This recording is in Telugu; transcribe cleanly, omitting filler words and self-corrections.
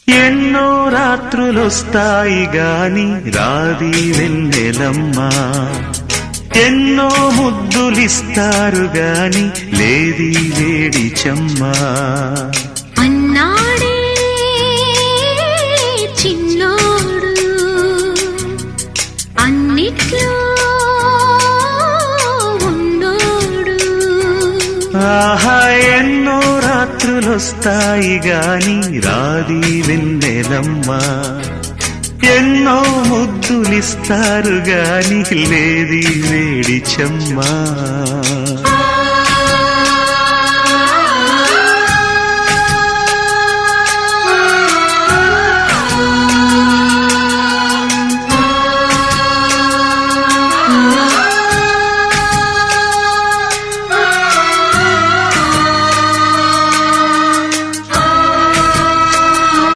ఎన్నో రాత్రులొస్తాయి గాని రాది వెన్నెలమ్మా, ఎన్నో ముద్దులిస్తారు గాని లేది వేడి చెమ్మా. అన్నాడే చిన్నోడు అన్నిట్లో ఉన్నోడు. ఆహా ఎన్నో రాత్రులొస్తాయి గాని రాది వెన్నెలమ్మా, ఎన్నో ముద్దులిస్తారు గాని లేది వేడి చెమ్మా.